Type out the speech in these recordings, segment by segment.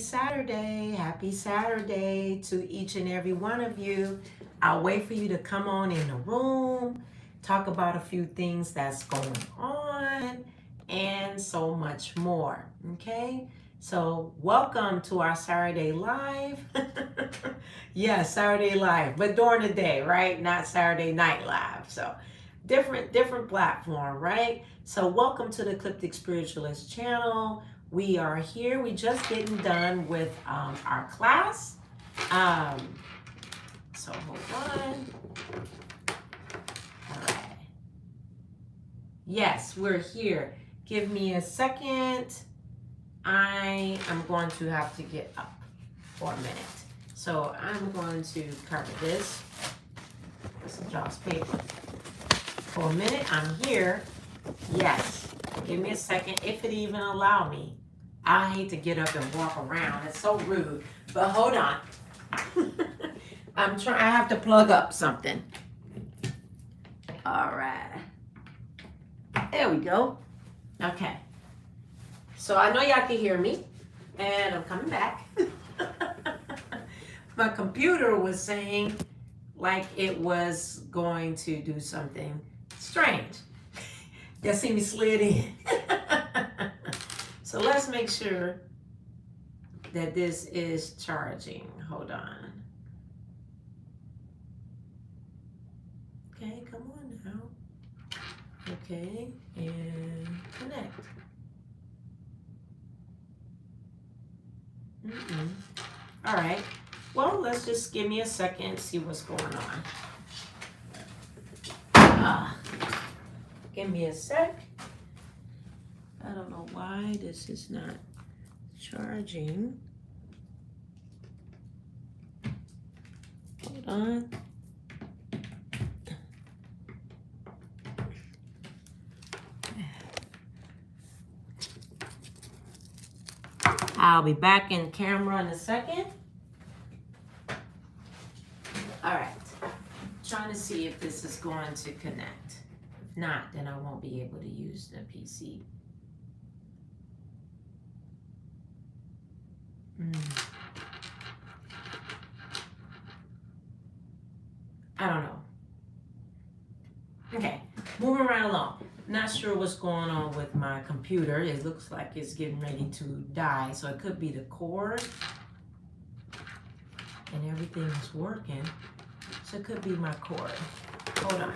Saturday. Happy Saturday to each and every one of you. I'll wait for you to come on in the room, talk about a few things that's going on, and so much more. Okay? So, welcome to our Saturday Live. Yes, Saturday Live, but during the day, right? Not Saturday Night Live. So, different platform, right? So, welcome to the Ecliptic Spiritualist channel. We are here. We just getting done with our class. So hold on. All right. Yes, we're here. Give me a second. I am going to have to get up for a minute. So I'm going to cover this. This is Joss paper. For a minute, I'm here. Yes. Give me a second, if it even allow me. I hate to get up and walk around. It's so rude. But hold on. I have to plug up something. All right. There we go. Okay. So I know y'all can hear me. And I'm coming back. My computer was saying like it was going to do something strange. Y'all see me slid in. So let's make sure that this is charging. Hold on. Okay, come on now. Okay, and connect. All right. Well, let's just give me a second, see what's going on. Give me a sec. I don't know why this is not charging. Hold on. I'll be back in camera in a second. All right. Trying to see if this is going to connect. If not, then I won't be able to use the PC. I don't know. Okay, moving right along. Not sure what's going on with my computer. It looks like it's getting ready to die. So it could be the cord. And everything is working. So it could be my cord. Hold on.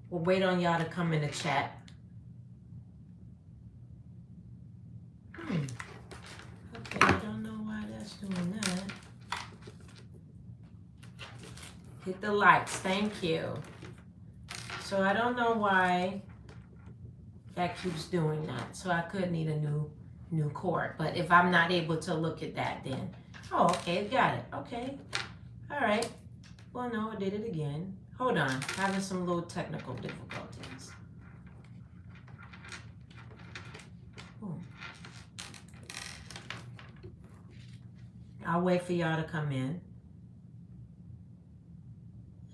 We'll wait on y'all to come in the chat. Okay, I don't know why that's doing that. Hit the likes, thank you. So I don't know why that keeps doing that. So I could need a new cord. But if I'm not able to look at that, then oh, okay, got it. Okay, all right. Well, no, I did it again. Hold on, having some little technical difficulties. I'll wait for y'all to come in.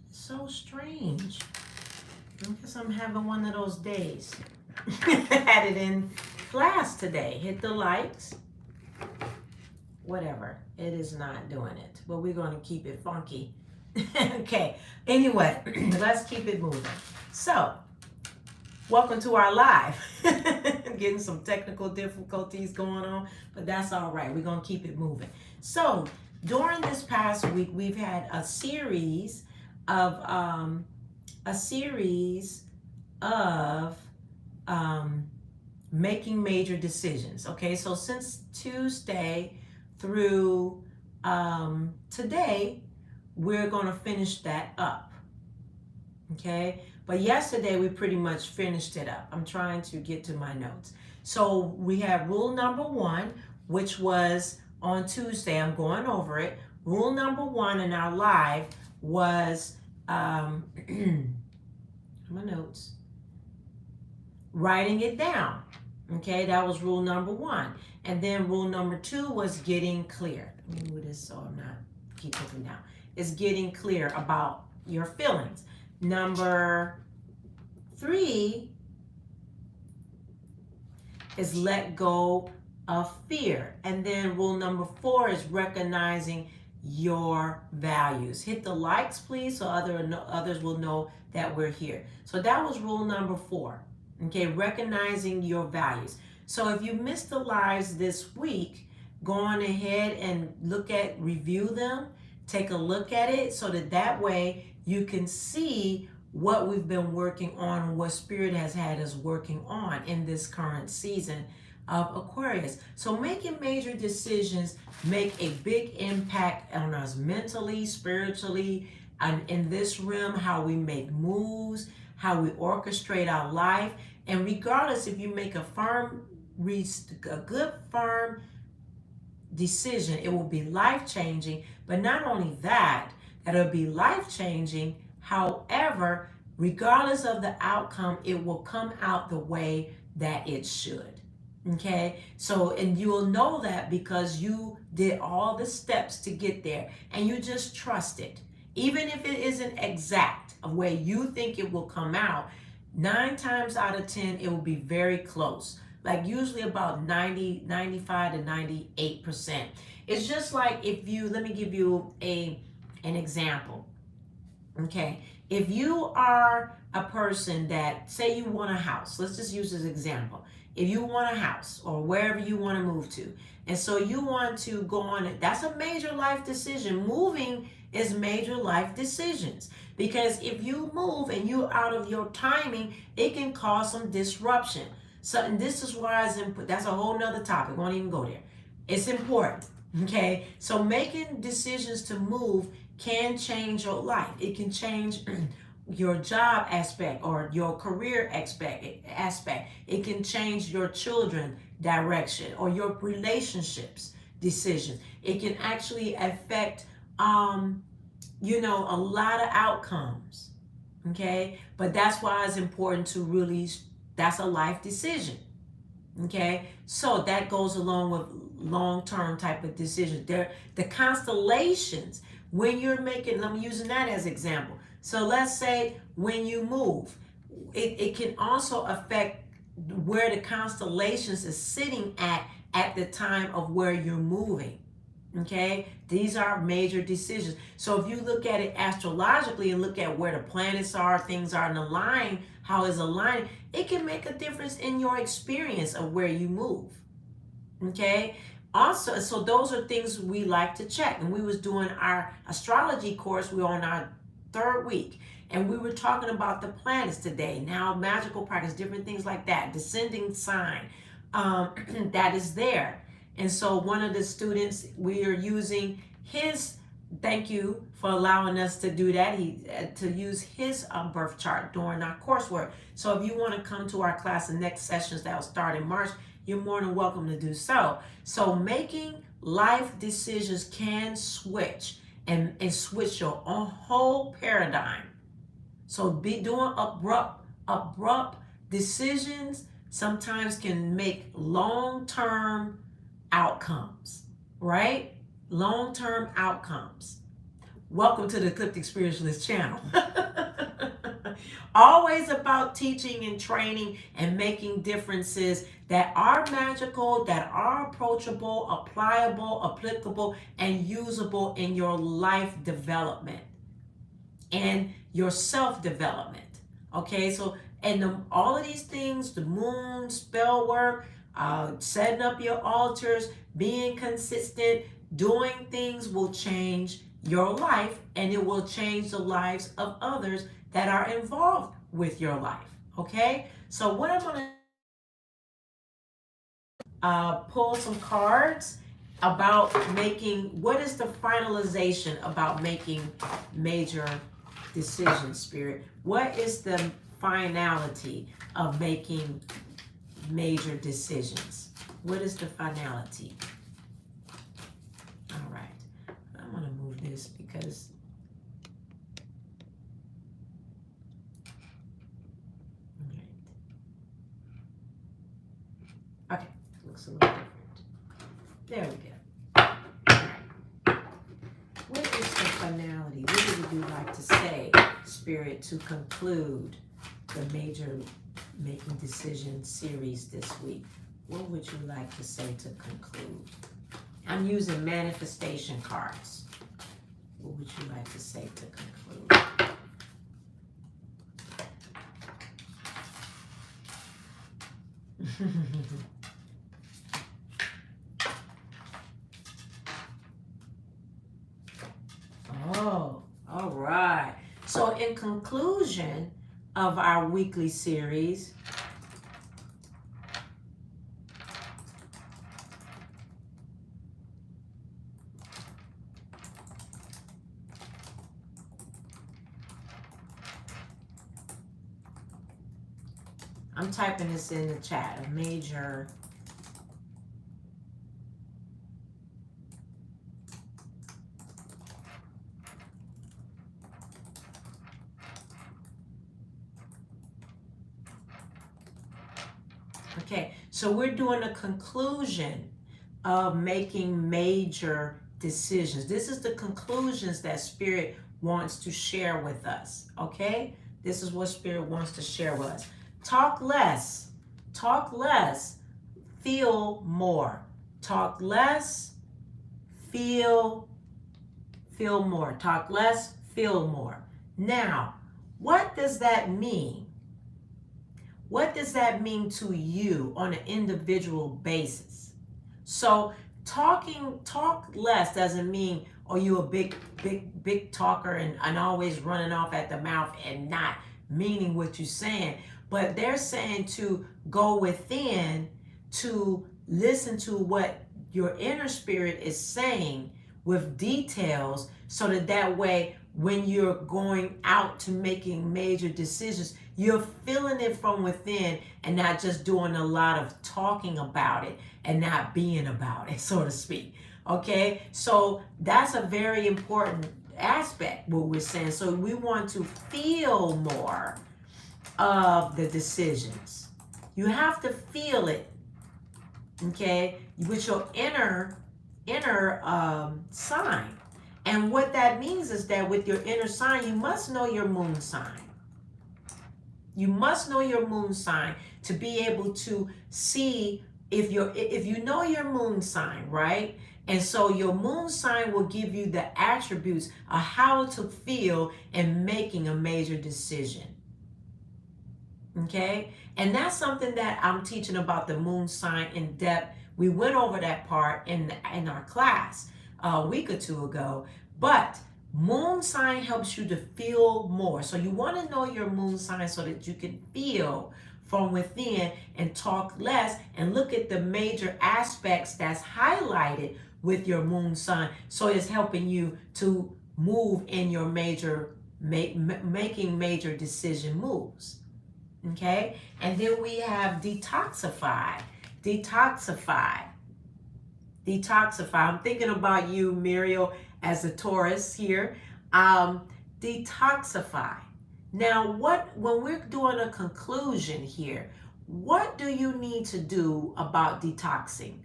It's so strange. I guess I'm having one of those days. Had it in class today. Hit the likes. Whatever. It is not doing it. But we're going to keep it funky. Okay. Anyway, let's keep it moving. So, welcome to our live. Getting some technical difficulties going on, but that's all right. We're going to keep it moving. So, during this past week, we've had a series of making major decisions. Okay, so since Tuesday through today, we're going to finish that up. Okay, but yesterday we pretty much finished it up. I'm trying to get to my notes. So we have rule number 1, which was on Tuesday. I'm going over it. Rule number 1 in our live was my notes. Writing it down. Okay, that was rule number 1. And then rule number 2 was getting clear. Let me move this so I'm not keep looking down. Is getting clear about your feelings. Number is let go of fear. And then rule number 4 is recognizing your values. Hit the likes, please, so others will know that we're here. So that was rule number 4. Okay, recognizing your values. So if you missed the lives this week, go on ahead and review them, take a look at it so that way you can see what we've been working on, what Spirit has had us working on in this current season of Aquarius. So making major decisions make a big impact on us mentally, spiritually, and in this realm, how we make moves, how we orchestrate our life. And regardless if you make a good firm decision, it will be life-changing. But not only that, it'll be life-changing. However, regardless of the outcome, it will come out the way that it should. Okay, so, and you will know that because you did all the steps to get there and you just trust it. Even if it isn't exact of where you think it will come out, 9 times out of 10, it will be very close. Like usually about 95 to 98%. It's just like let me give you an example. Okay, if you are a person that, say you want a house, let's just use this example. If you want a house or wherever you want to move to, and so you want to go on it, that's a major life decision. Moving is major life decisions, because if you move and you're out of your timing, it can cause some disruption. So, and this is why that's a whole nother topic. Won't even go there. It's important. Okay, so making decisions to move can change your life. It can change your job aspect or your career aspect. It can change your children direction or your relationships decisions. It can actually affect a lot of outcomes. Okay, but that's why it's important to really, that's a life decision. Okay, so that goes along with long-term type of decisions. The constellations, when you're making, I'm using that as example. So let's say when you move, it can also affect where the constellations is sitting at the time of where you're moving. Okay, these are major decisions. So if you look at it astrologically and look at where the planets are, things are in the line, how is aligning, it can make a difference in your experience of where you move. Okay, also, so those are things we like to check. And we was doing our astrology course, we were on our 3rd week, and we were talking about the planets today. Now, magical practice, different things like that, descending sign that is there. And so one of the students, we are using his, thank you for allowing us to do that, to use his birth chart during our coursework. So if you want to come to our class, the next sessions that will start in March, you're more than welcome to do so. So making life decisions can switch and switch your whole paradigm. So doing abrupt decisions sometimes can make long-term outcomes, right? Long-term outcomes. Welcome to the Ecliptic Spiritualist channel. Always about teaching and training and making differences that are magical, that are approachable, applicable, and usable in your life development and your self-development. Okay, so, and all of these things, the moon, spell work, setting up your altars, being consistent, doing things will change your life, and it will change the lives of others that are involved with your life. Okay, so what I'm going to pull some cards about what is the finalization about making major decisions, Spirit? What is the finality of making major decisions? What is the finality? All right, I'm going to move this because okay, looks a little different. There we go. All right. What is the finality? What would you like to say, Spirit, to conclude the major making decision series this week? What would you like to say to conclude? I'm using manifestation cards. What would you like to say to conclude? Oh, all right. So in conclusion of our weekly series, I'm typing this in the chat, a major Okay, so we're doing a conclusion of making major decisions. This is the conclusions that Spirit wants to share with us, okay? This is what Spirit wants to share with us. Talk less, feel more. Talk less, feel more. Talk less, feel more. Now, what does that mean? What does that mean to you on an individual basis? So talk less doesn't mean, are you a big talker and always running off at the mouth and not meaning what you're saying. But they're saying to go within, to listen to what your inner spirit is saying with details, so that way when you're going out to making major decisions, you're feeling it from within and not just doing a lot of talking about it and not being about it, so to speak. Okay, so that's a very important aspect, what we're saying. So we want to feel more of the decisions. You have to feel it, okay, with your inner sign. And what that means is that with your inner sign, you must know your moon sign. You must know your moon sign to be able to see if you know your moon sign, right? And so your moon sign will give you the attributes of how to feel in making a major decision. Okay? And that's something that I'm teaching about the moon sign in depth. We went over that part in our class a week or two ago, but moon sign helps you to feel more. So you want to know your moon sign so that you can feel from within and talk less, and look at the major aspects that's highlighted with your moon sign. So it's helping you to move in your making major decision moves. Okay? And then we have detoxify. I'm thinking about you, Muriel, as a Taurus here. Detoxify. Now, when we're doing a conclusion here, what do you need to do about detoxing?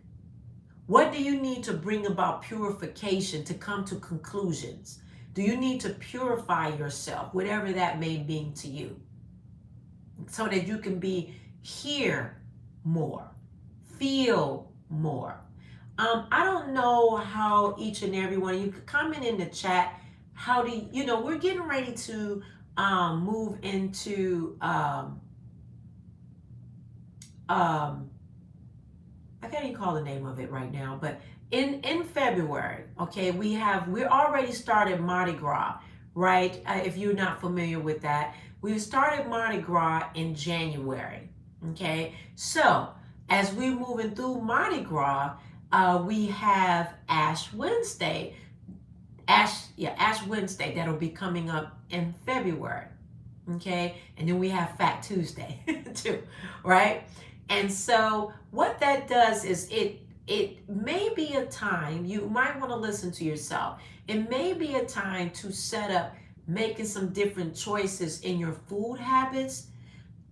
What do you need to bring about purification to come to conclusions? Do you need to purify yourself, whatever that may mean to you, so that you can hear more, feel more? I don't know how each and every one, you could comment in the chat, how do you know, we're getting ready to move into I can't even call the name of it right now, but in February, okay, we're already started Mardi Gras, right? If you're not familiar with that, we started Mardi Gras in January. Okay, so as we're moving through Mardi Gras, we have Ash Wednesday. Ash Wednesday, that'll be coming up in February. Okay, and then we have Fat Tuesday too, right? And so what that does is it may be a time, you might want to listen to yourself. It may be a time to set up making some different choices in your food habits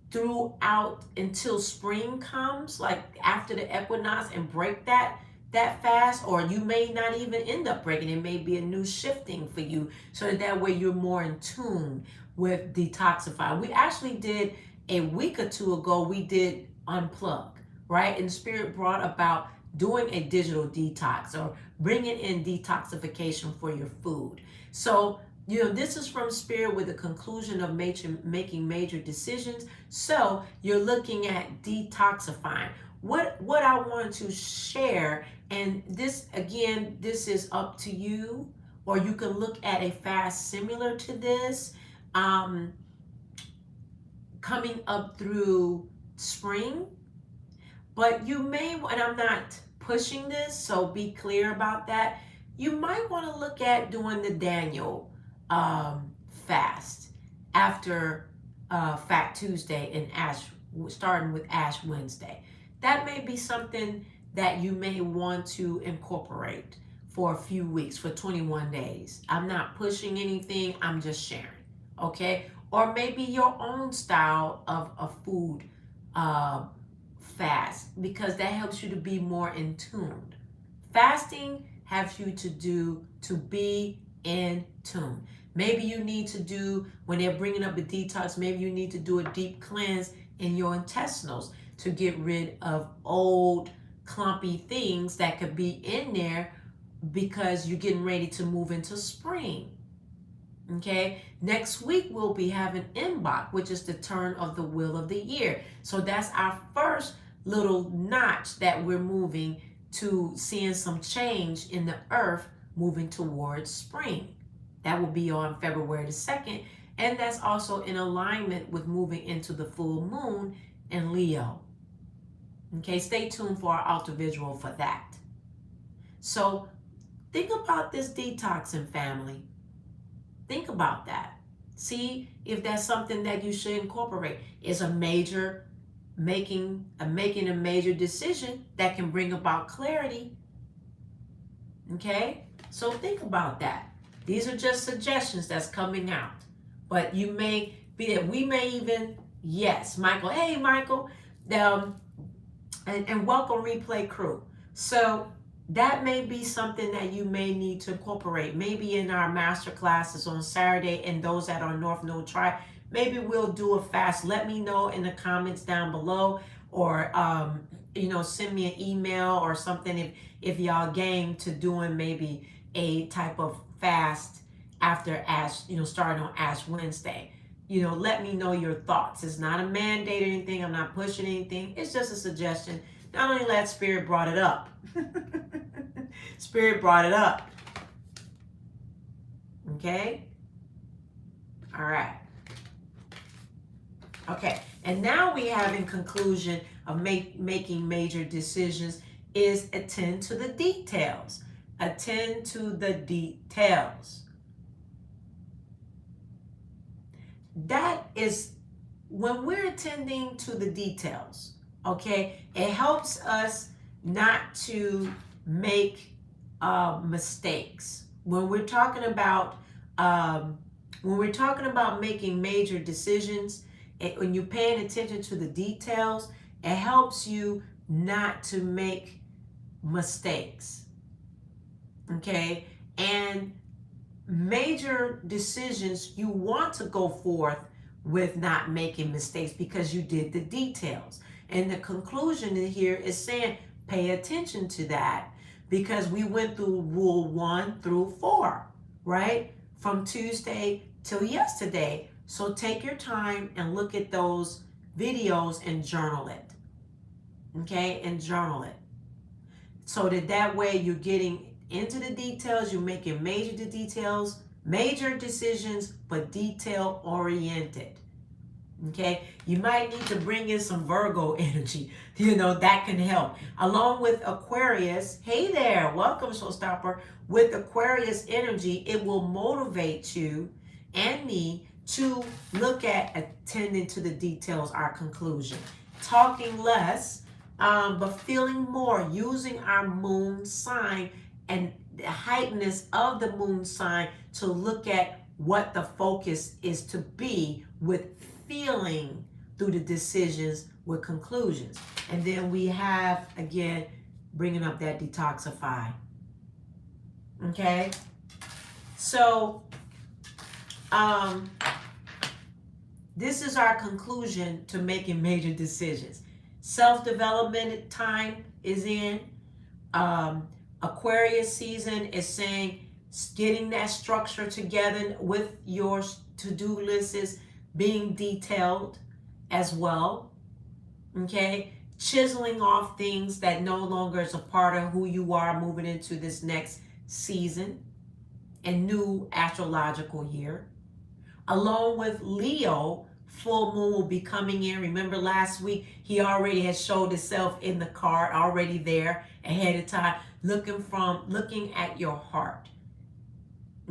throughout until spring comes, like after the equinox, and break that fast. Or you may not even end up breaking it. May be a new shifting for you, so that way you're more in tune with detoxify. We actually did a week or two ago, we did unplug, right? And Spirit brought about doing a digital detox or bringing in detoxification for your food. So, this is from Spirit with the conclusion of making major decisions. So you're looking at detoxifying. What I want to share, and this again, this is up to you, or you can look at a fast similar to this, coming up through spring. But you may, and I'm not pushing this, so be clear about that. You might want to look at doing the Daniel fast after Fat Tuesday and starting with Ash Wednesday. That may be something that you may want to incorporate for a few weeks, for 21 days. I'm not pushing anything, I'm just sharing, okay? Or maybe your own style of a food fast, because that helps you to be more in tune. Fasting helps you to be in tune. Maybe you need to do, when they're bringing up a detox, maybe you need to do a deep cleanse in your intestinals to get rid of old clumpy things that could be in there because you're getting ready to move into spring. Okay, next week we'll be having Imbolc, which is the turn of the wheel of the year. So that's our first little notch that we're moving to, seeing some change in the earth moving towards spring. That will be on February the 2nd. And that's also in alignment with moving into the full moon in Leo. Okay, stay tuned for our altar visual for that. So think about this detoxing, family. Think about that. See if that's something that you should incorporate. It's a major making a major decision that can bring about clarity. Okay? So think about that. These are just suggestions that's coming out. But you may be that we may even, yes, Michael. Hey, Michael. And welcome, Replay Crew. So that may be something that you may need to incorporate. Maybe in our master classes on Saturday, and those that are North Node Tribe, maybe we'll do a fast. Let me know in the comments down below, or send me an email or something if y'all game to doing maybe a type of fast after Ash, starting on Ash Wednesday. Let me know your thoughts. It's not a mandate or anything. I'm not pushing anything. It's just a suggestion. Not only that, Spirit brought it up. Spirit brought it up. Okay? All right. Okay. And now we have, in conclusion of making major decisions, is attend to the details. Attend to the details. That is when we're attending to the details, okay? It helps us not to make mistakes. When we're talking about making major decisions, when you're paying attention to the details, it helps you not to make mistakes. Okay? And major decisions, you want to go forth with not making mistakes because you did the details. And the conclusion in here is saying pay attention to that, because we went through rule 1 through 4, right? From Tuesday till yesterday. So take your time and look at those videos and journal it. Okay? And journal it. So that way you're getting into the details, you're making major decisions, but detail oriented. Okay, you might need to bring in some Virgo energy, that can help. Along with Aquarius, hey there, welcome, Showstopper. With Aquarius energy, it will motivate you and me to look at attending to the details, our conclusion. Talking less, but feeling more, using our moon sign and the heightenedness of the moon sign to look at what the focus is to be, with feeling through the decisions with conclusions. And then we have, again, bringing up that detoxify. Okay? So, this is our conclusion to making major decisions. Self-development time is in. Aquarius season is saying getting that structure together with your to-do list is being detailed as well. Okay, chiseling off things that no longer is a part of who you are moving into this next season and new astrological year. Along with Leo, full moon will be coming in. Remember last week, he already has showed himself in the card, already there ahead of time, looking at your heart.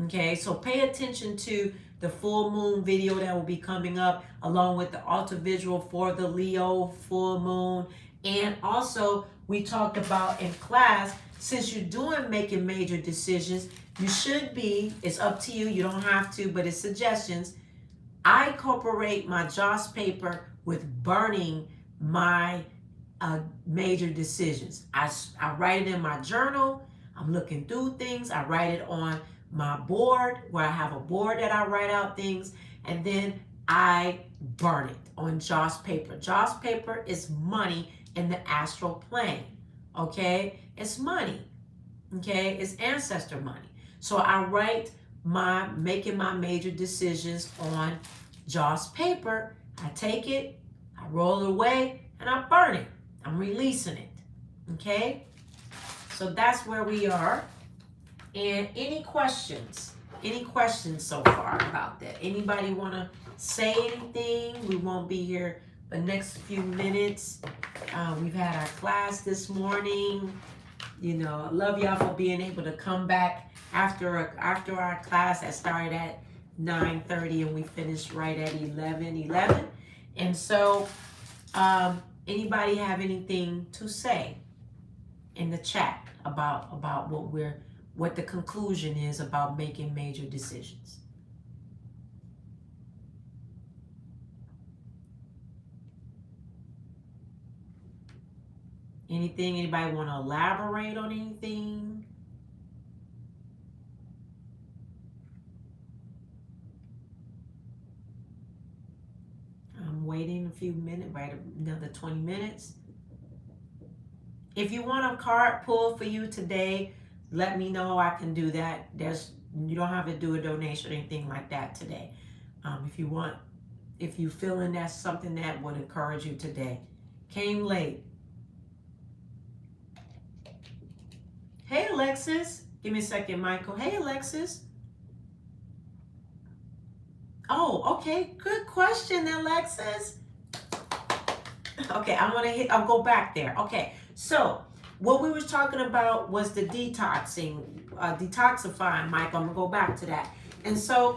Okay, so pay attention to the full moon video that will be coming up, along with the altar visual for the Leo full moon. And also, we talked about in class, since you're making major decisions, you should be, it's up to you, you don't have to, but it's suggestions. I incorporate my Joss paper with burning my major decisions. I write it in my journal. I'm looking through things. I write it on my board, where I have a board that I write out things, and then I burn it on Joss paper. Joss paper is money in the astral plane. Okay, it's money. Okay, it's ancestor money. So I write making my major decisions on Joss paper. I take it, I roll it away, and I burn it. I'm releasing it. Okay, so that's where we are. And any questions so far about that? Anybody want to say anything? We won't be here the next few minutes. We've had our class this morning. You know, I love y'all for being able to come back after our class that started at 9:30 and we finished right at 11:11. And so, anybody have anything to say in the chat about what the conclusion is about making major decisions? Anything? Anybody want to elaborate on anything? I'm waiting a few minutes, right? Another 20 minutes. If you want a card pulled for you today, let me know. I can do that. You don't have to do a donation or anything like that today. If you feeling that's something that would encourage you today. Came late. Hey, Alexis. Give me a second, Michael. Hey, Alexis. Oh, okay. Good question, Alexis. Okay, I'll go back there. Okay, so what we were talking about was the detoxifying, Michael. I'm gonna go back to that. And so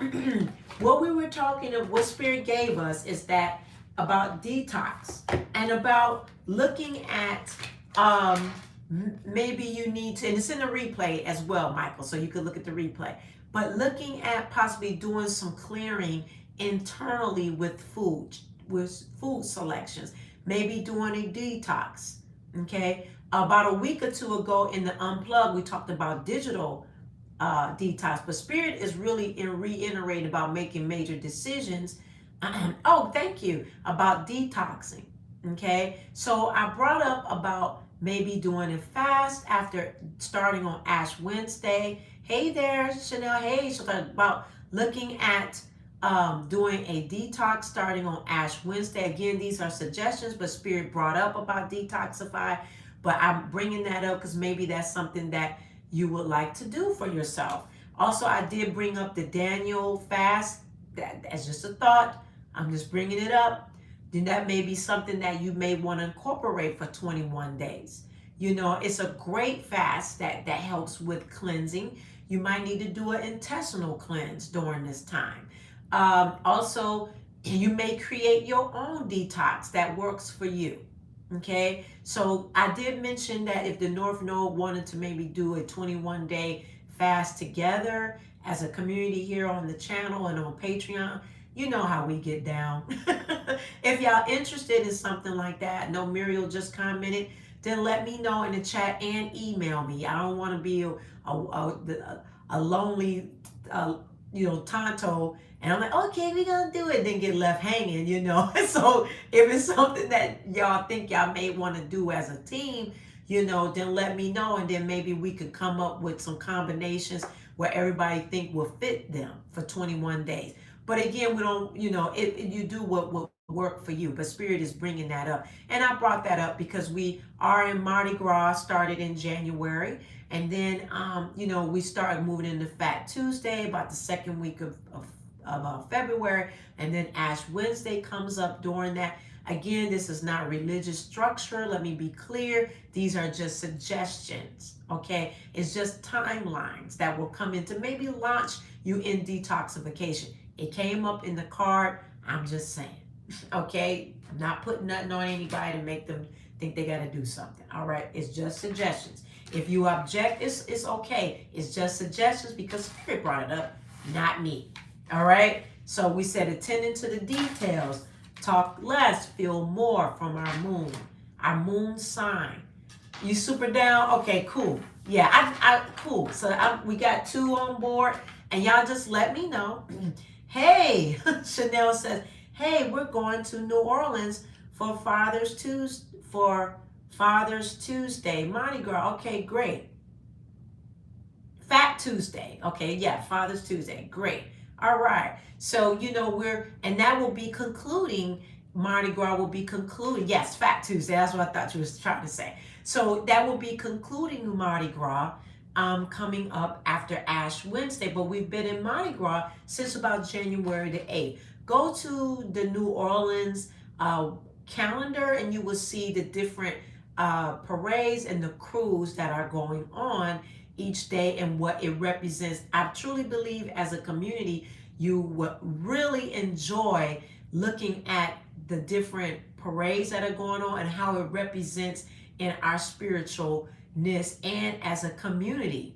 what Spirit gave us is that about detox and about looking at, maybe you need to, and it's in the replay as well, Michael, so you could look at the replay, but looking at possibly doing some clearing internally with food selections, maybe doing a detox. Okay, about a week or two ago in the Unplugged, we talked about digital detox, but Spirit is really reiterating about making major decisions. Oh, thank you, about detoxing. Okay, so I brought up about maybe doing a fast after starting on Ash Wednesday. Hey there, Chanel. Hey, so about looking at doing a detox starting on Ash Wednesday. Again, these are suggestions, but Spirit brought up about detoxify. But I'm bringing that up because maybe that's something that you would like to do for yourself. Also, I did bring up the Daniel fast. That's just a thought. I'm just bringing it up. Then that may be something that you may want to incorporate for 21 days. You know, it's a great fast that helps with cleansing. You might need to do an intestinal cleanse during this time. Also, you may create your own detox that works for you. Okay, so I did mention that if the North Node wanted to maybe do a 21-day fast together as a community here on the channel and on Patreon, you know how we get down. If y'all interested in something like that, no, Muriel just commented, then let me know in the chat and email me. I don't want to be a lonely, Tonto And I'm like, okay, we're going to do it. Then get left hanging, So if it's something that y'all think y'all may want to do as a team, then let me know. And then maybe we could come up with some combinations where everybody think will fit them for 21 days. But again, we don't, you do what will work for you. But Spirit is bringing that up. And I brought that up because we are in Mardi Gras, started in January. And then, we started moving into Fat Tuesday about the second week of February. And then Ash Wednesday comes up during that. Again, this is not religious structure. Let me be clear. These are just suggestions, okay? It's just timelines that will come in to maybe launch you in detoxification. It came up in the card. I'm just saying, okay? I'm not putting nothing on anybody to make them think they got to do something, all right? It's just suggestions. If you object, it's okay. It's just suggestions because Spirit brought it up, not me, all right? So we said attending to the details. Talk less, feel more from our moon sign. You super down? Okay, cool. Yeah, cool. So we got 2 on board, and y'all just let me know. Hey, Chanel says, hey, we're going to New Orleans for Father's Tuesday, Mardi Gras. Okay, great. Fat Tuesday. Okay, yeah, Father's Tuesday. Great. All right. So, and that will be concluding, Mardi Gras will be concluding. Yes, Fat Tuesday. That's what I thought you was trying to say. So that will be concluding Mardi Gras coming up after Ash Wednesday. But we've been in Mardi Gras since about January the 8th. Go to the New Orleans calendar and you will see the different parades and the crews that are going on each day and what it represents. I truly believe as a community, you will really enjoy looking at the different parades that are going on and how it represents in our spiritualness and as a community.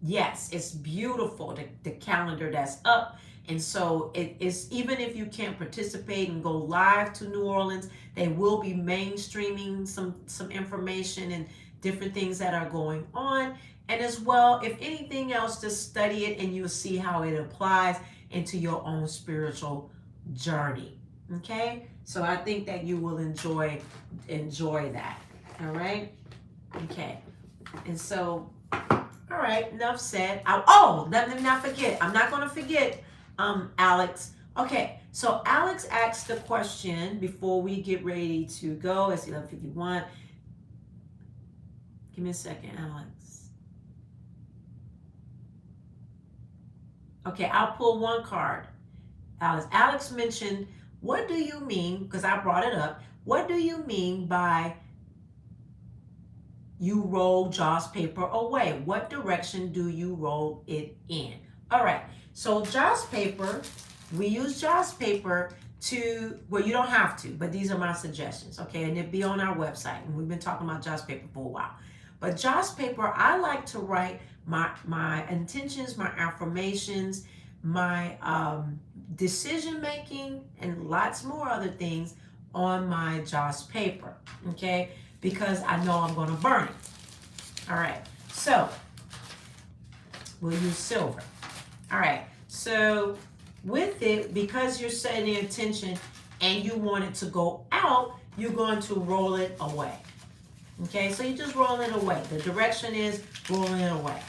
Yes, it's beautiful, the calendar that's up. And so it's, even if you can't participate and go live to New Orleans, they will be mainstreaming some information and different things that are going on. And as well, if anything else, just study it and you'll see how it applies into your own spiritual journey. Okay? So I think that you will enjoy that. All right? Okay. And so, all right, enough said. Let me not forget. I'm not going to forget, Alex. Okay, so Alex asked the question before we get ready to go. It's 11:51. Give me a second, Alex. Okay, I'll pull one card. Alex mentioned, what do you mean, because I brought it up, what do you mean by you roll Joss paper away? What direction do you roll it in? All right, so Joss paper, we use Joss paper to, well, you don't have to, but these are my suggestions, okay? And it'll be on our website, and we've been talking about Joss paper for a while. But Joss paper, I like to write my intentions, my affirmations, my decision making, and lots more other things on my Joss paper, okay? Because I know I'm going to burn it. All right, so we'll use silver. All right, so with it, because you're setting the intention and you want it to go out, you're going to roll it away. Okay, so you just roll it away. The direction is rolling it away.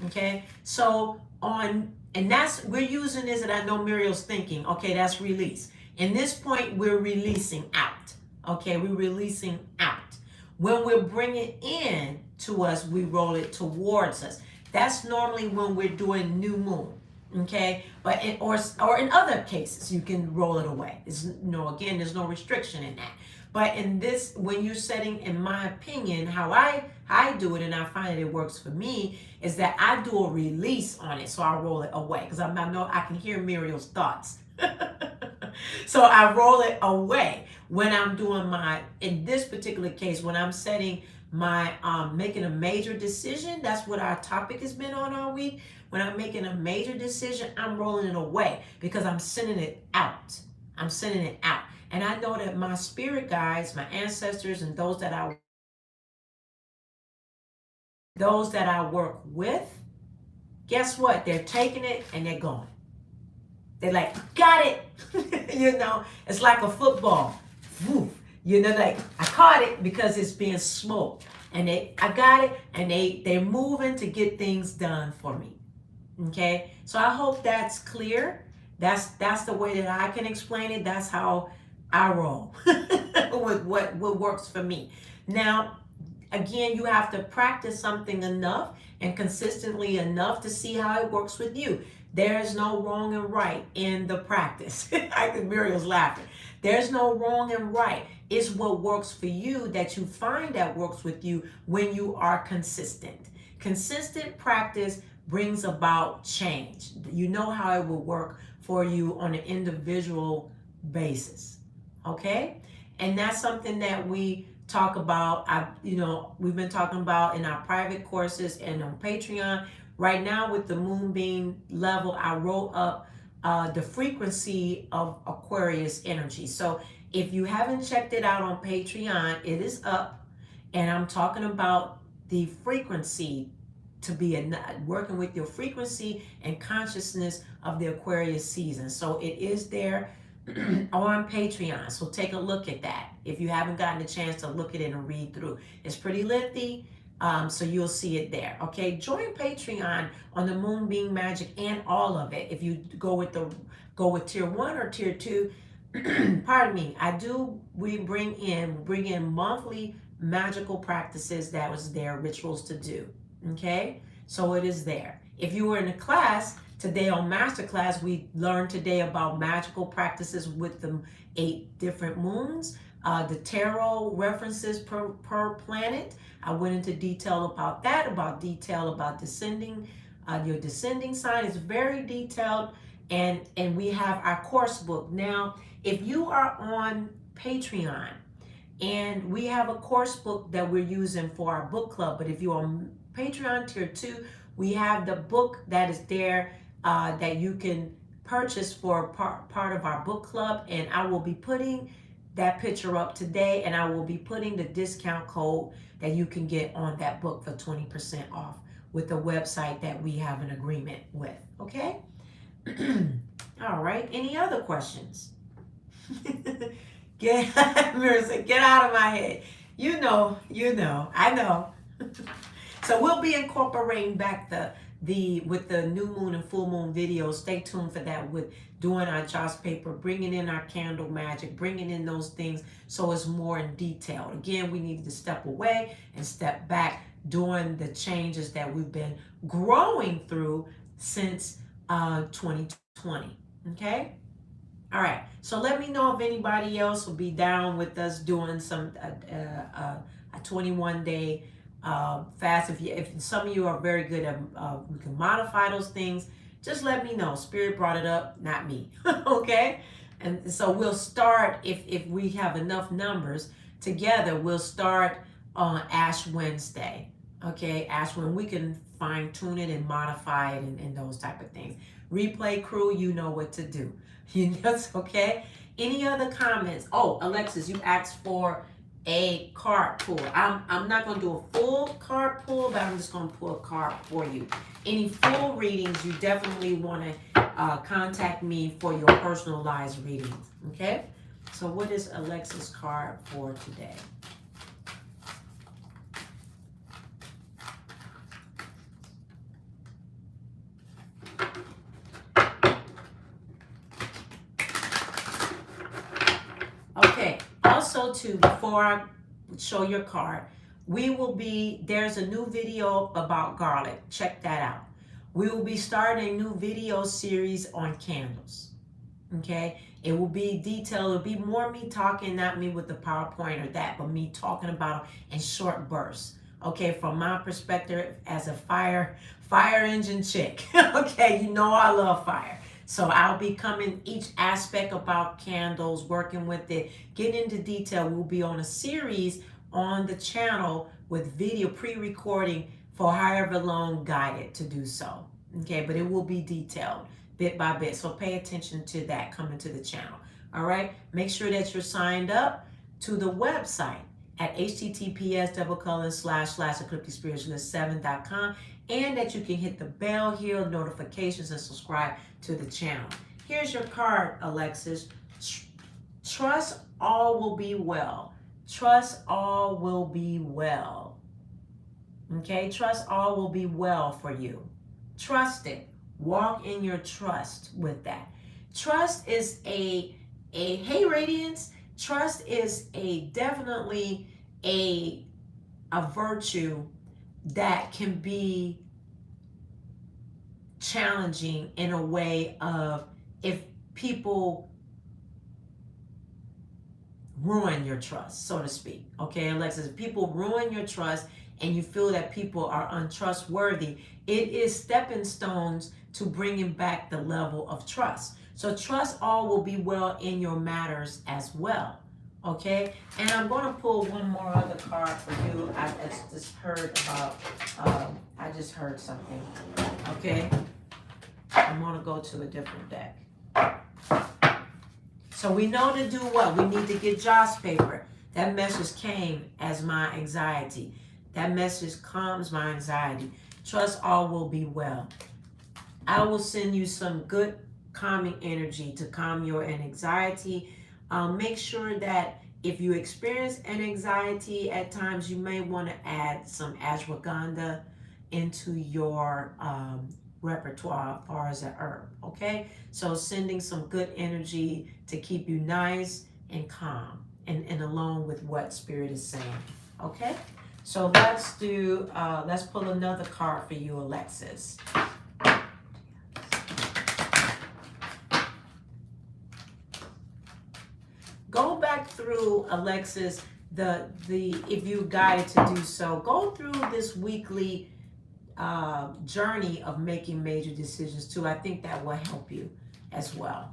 Okay, so we're using this, and I know Muriel's thinking, okay, that's release. In this point, we're releasing out. Okay, we're releasing out. When we're bringing in to us, we roll it towards us. That's normally when we're doing new moon. Okay, but or in other cases, you can roll it away. Again, there's no restriction in that. But in this, when you're setting, in my opinion, how I do it, and I find it works for me, is that I do a release on it. So I roll it away because I know I can hear Muriel's thoughts. So I roll it away when I'm doing in this particular case, when I'm setting my, making a major decision. That's what our topic has been on all week. When I'm making a major decision, I'm rolling it away because I'm sending it out. I'm sending it out. And I know that my spirit guides, my ancestors, and those that I work with, guess what? They're taking it and they're going. They're like, got it. It's like a football. Woof. Like I caught it because it's being smoked. And I got it, and they're moving to get things done for me. Okay, so I hope that's clear. That's the way that I can explain it. That's how I roll with what works for me. Now, again, you have to practice something enough and consistently enough to see how it works with you. There's no wrong and right in the practice. I think Muriel's laughing. There's no wrong and right. It's what works for you that you find that works with you when you are consistent. Consistent practice brings about change. You know how it will work for you on an individual basis. Okay? And that's something that we talk about. We've been talking about in our private courses and on Patreon. Right now with the moonbeam level, I wrote up the frequency of Aquarius energy. So if you haven't checked it out on Patreon, it is up, and I'm talking about the frequency to be working with your frequency and consciousness of the Aquarius season. So it is there on Patreon. So take a look at that if you haven't gotten a chance to look at it and read through. It's pretty lengthy, so you'll see it there. Okay, join Patreon on the Moonbeam Magic and all of it. If you go with tier 1 or tier 2, pardon me, we bring in monthly magical practices that was there, rituals to do. Okay, so it is there. If you were in a class today on Masterclass, we learned today about magical practices with the 8 different moons, the tarot references per planet. I went into detail about that, about descending. Your descending sign is very detailed, and we have our course book. Now, if you are on Patreon, and we have a course book that we're using for our book club, but if you're on Patreon tier 2, we have the book that is there that you can purchase for part of our book club, and I will be putting that picture up today, and I will be putting the discount code that you can get on that book for 20% off with the website that we have an agreement with. Okay? All right, any other questions? Marissa, get out of my head. You know, I know. So we'll be incorporating back with the new moon and full moon videos. Stay tuned for that, with doing our joss paper, bringing in our candle magic, bringing in those things so it's more in detail. Again, we need to step away and step back, doing the changes that we've been growing through since 2020. Okay? All right, so let me know if anybody else will be down with us doing some a 21-day fast. If some of you are very good at, we can modify those things. Just let me know. Spirit brought it up, not me. Okay, and so we'll start if we have enough numbers together. We'll start on Ash Wednesday. Okay, Ash, when we can fine tune it and modify it and those type of things. Replay crew, you know what to do. That's okay. Any other comments? Oh, Alexis, you asked for a card pull. I'm not going to do a full card pull, but I'm just going to pull a card for you. Any full readings, you definitely want to contact me for your personalized readings. Okay? So what is Alexis' card for today? Okay, also too, before I show your card, there's a new video about garlic. Check that out. We will be starting a new video series on candles. Okay, it will be detailed. It'll be more me talking, not me with the PowerPoint or that, but me talking about them in short bursts. Okay, from my perspective as a fire engine chick. Okay, you know I love fire. So I'll be coming each aspect about candles, working with it, getting into detail. We'll be on a series on the channel with video pre-recording for however long guided to do so. Okay, but it will be detailed bit by bit. So pay attention to that coming to the channel. All right, make sure that you're signed up to the website at https://eclipticspiritualist7.com, and that you can hit the bell here, notifications, and subscribe to the channel. Here's your card, Alexis. Trust all will be well. Trust all will be well. Okay, trust all will be well for you. Trust it. Walk in your trust with that. Trust is hey Radiance, trust is definitely a virtue that can be challenging in a way of if people ruin your trust, so to speak. Okay, Alexis, if people ruin your trust and you feel that people are untrustworthy, it is stepping stones to bringing back the level of trust. So trust all will be well in your matters as well. Okay, and I'm going to pull one more other card for you. I just heard about, I just heard something. Okay, I'm going to go to a different deck. So we know to do what? We need to get Joss paper. That message came as my anxiety. That message calms my anxiety. Trust all will be well. I will send you some good calming energy to calm your anxiety. Make sure that if you experience an anxiety at times, you may want to add some ashwagandha into your repertoire as far as an herb. Okay, so sending some good energy to keep you nice and calm and along with what Spirit is saying. Okay, so let's pull another card for you, Alexis. Go back through, Alexis, if you're guided to do so, go through this weekly journey of making major decisions too. I think that will help you as well.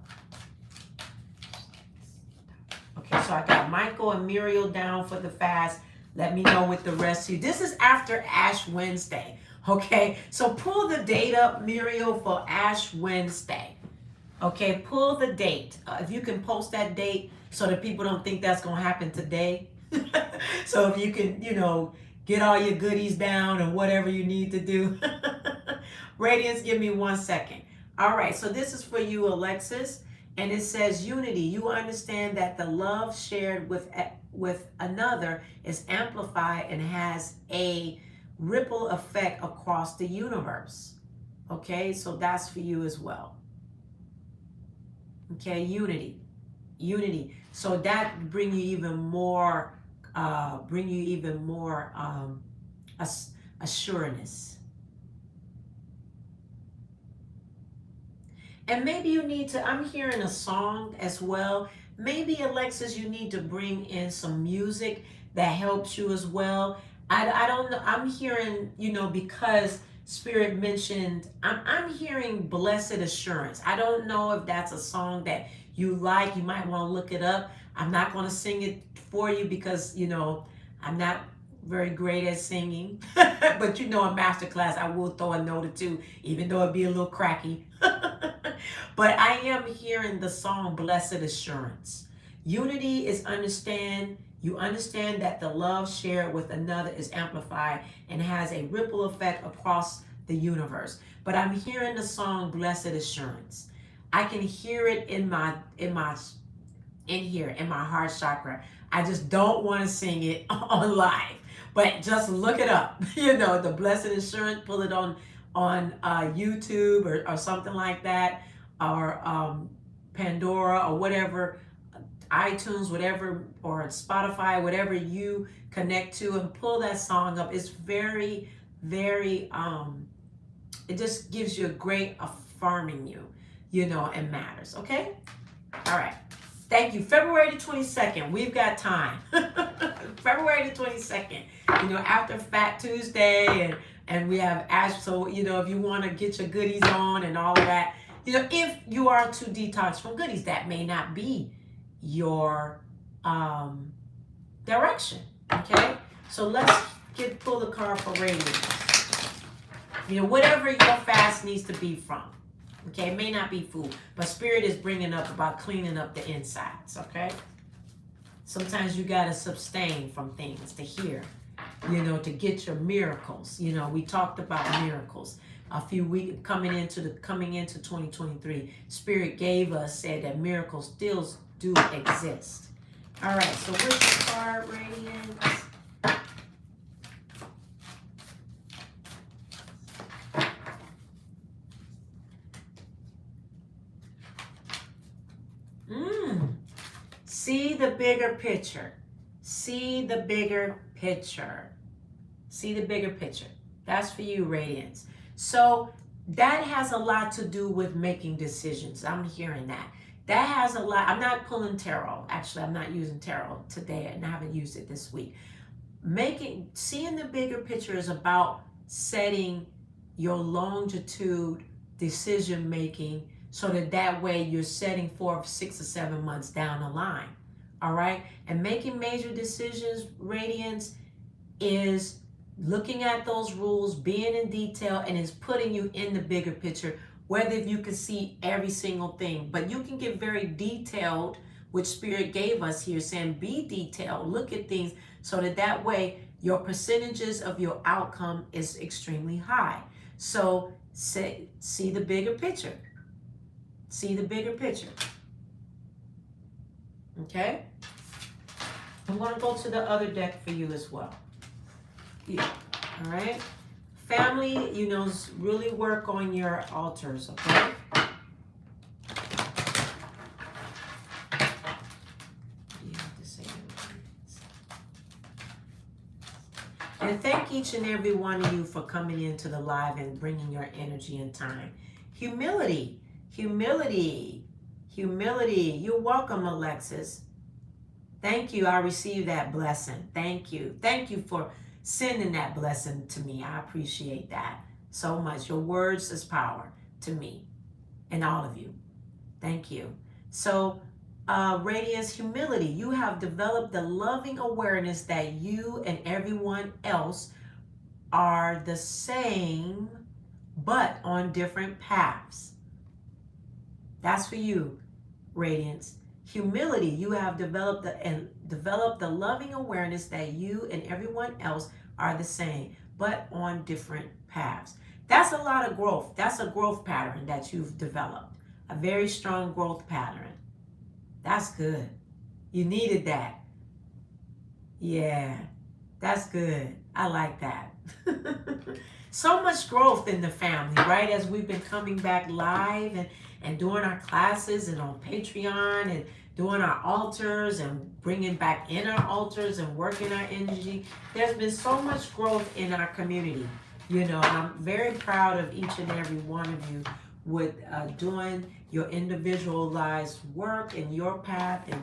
Okay, so I got Michael and Muriel down for the fast. Let me know with the rest of you. This is after Ash Wednesday. Okay, so pull the date up, Muriel, for Ash Wednesday. Okay, pull the date. If you can post that date so that people don't think that's going to happen today. So if you can, get all your goodies down and whatever you need to do. Radiance, give me 1 second. All right, so this is for you, Alexis. And it says unity. You understand that the love shared with another is amplified and has a ripple effect across the universe. Okay, so that's for you as well. Okay, unity. So that bring you even more assuredness. And maybe you need to, I'm hearing a song as well. Maybe, Alexis, you need to bring in some music that helps you as well. I don't know. I'm hearing, because Spirit mentioned, I'm hearing Blessed Assurance. I don't know if that's a song that you like. You might want to look it up. I'm not going to sing it for you because, I'm not very great at singing. But a masterclass, I will throw a note or two, even though it'd be a little cracky. But I am hearing the song Blessed Assurance. Unity is you understand that the love shared with another is amplified and has a ripple effect across the universe. But I'm hearing the song Blessed Assurance. I can hear it in my heart chakra. I just don't want to sing it on live. But just look it up. The Blessed Assurance, pull it on YouTube or something like that, or Pandora or whatever, iTunes, whatever, or Spotify, whatever you connect to, and pull that song up. It's very, very, it just gives you a great affirming you, and matters. Okay? All right. Thank you. February the 22nd. We've got time. February the 22nd. After Fat Tuesday and we have Ash. So, if you want to get your goodies on and all of that, if you are to detox from goodies, that may not be your direction. Okay? So let's pull the card for radiance. Whatever your fast needs to be from. Okay, it may not be food, but Spirit is bringing up about cleaning up the insides, okay? Sometimes you got to sustain from things to hear, to get your miracles. We talked about miracles. a few weeks coming into 2023. Spirit gave us, said that miracles still do exist. All right, so where's the card, Radiance? See the bigger picture. See the bigger picture. See the bigger picture. That's for you, Radiance. So that has a lot to do with making decisions. I'm hearing that. That has a lot. I'm not pulling tarot. Actually, I'm not using tarot today, and I haven't used it this week. Seeing the bigger picture is about setting your longitude decision making so that way you're setting forth 6 or 7 months down the line. All right. And making major decisions, Radiance, is looking at those rules, being in detail, and is putting you in the bigger picture, whether you can see every single thing. But you can get very detailed, which Spirit gave us here, saying be detailed, look at things so that way your percentages of your outcome is extremely high. So see the bigger picture. See the bigger picture. Okay? I'm going to go to the other deck for you as well. Yeah. All right? Family, really work on your altars, okay? And thank each and every one of you for coming into the live and bringing your energy and time. Humility. You're welcome, Alexis. Thank you. I received that blessing. Thank you. Thank you for sending that blessing to me. I appreciate that so much. Your words is power to me and all of you. Thank you. So, Radiance, humility. You have developed the loving awareness that you and everyone else are the same, but on different paths. That's for you, Radiance. Humility. You have developed the loving awareness that you and everyone else are the same, but on different paths. That's a lot of growth. That's a growth pattern that you've developed. A very strong growth pattern. That's good. You needed that. Yeah, that's good. I like that. So much growth in the family, right? As we've been coming back live and doing our classes and on Patreon and doing our altars and bringing back in our altars and working our energy. There's been so much growth in our community. I'm very proud of each and every one of you with doing your individualized work and your path and,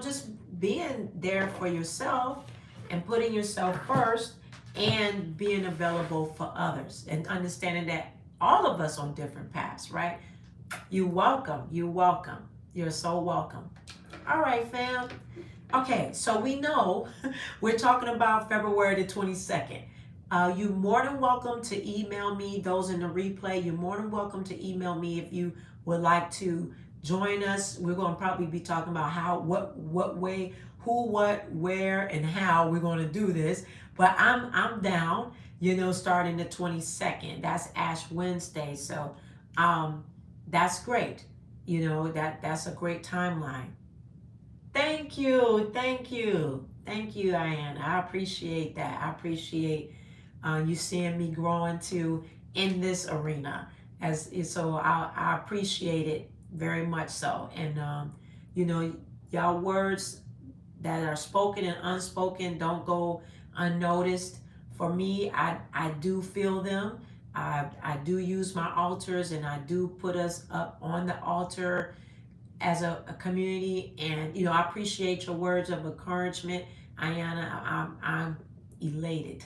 just being there for yourself and putting yourself first and being available for others and understanding that all of us on different paths, right? You're welcome. You're so welcome. All right, fam. Okay, so we know we're talking about February the 22nd. You're more than welcome to email me, those in the replay. You're more than welcome to email me if you would like to join us. We're going to probably be talking about how, what way, who, what, where, and how we're going to do this. But I'm down, starting the 22nd. That's Ash Wednesday. So that's great. That's a great timeline. Thank you, Diane. I appreciate that. I appreciate you seeing me growing too in this arena. So I appreciate it very much so. And y'all words that are spoken and unspoken don't go unnoticed. For me, I do feel them. I do use my altars and I do put us up on the altar as a community. And I appreciate your words of encouragement, Ayana. I'm elated.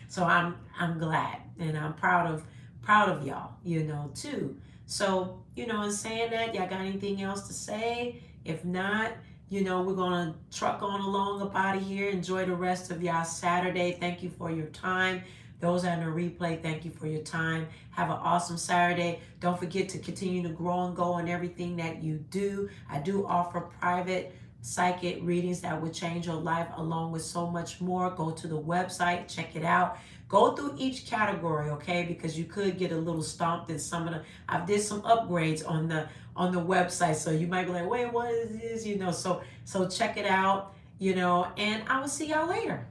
So I'm glad and I'm proud of y'all, too. So, in saying that, y'all got anything else to say? If not, we're going to truck on along up out of here. Enjoy the rest of y'all Saturday. Thank you for your time. Those on the replay, thank you for your time. Have an awesome Saturday. Don't forget to continue to grow and go in everything that you do. I do offer private psychic readings that would change your life, along with so much more. Go to the website, check it out. Go through each category, okay? Because you could get a little stomped in some of the. I did some upgrades on the website, so you might be like, wait, what is this? So check it out, and I will see y'all later.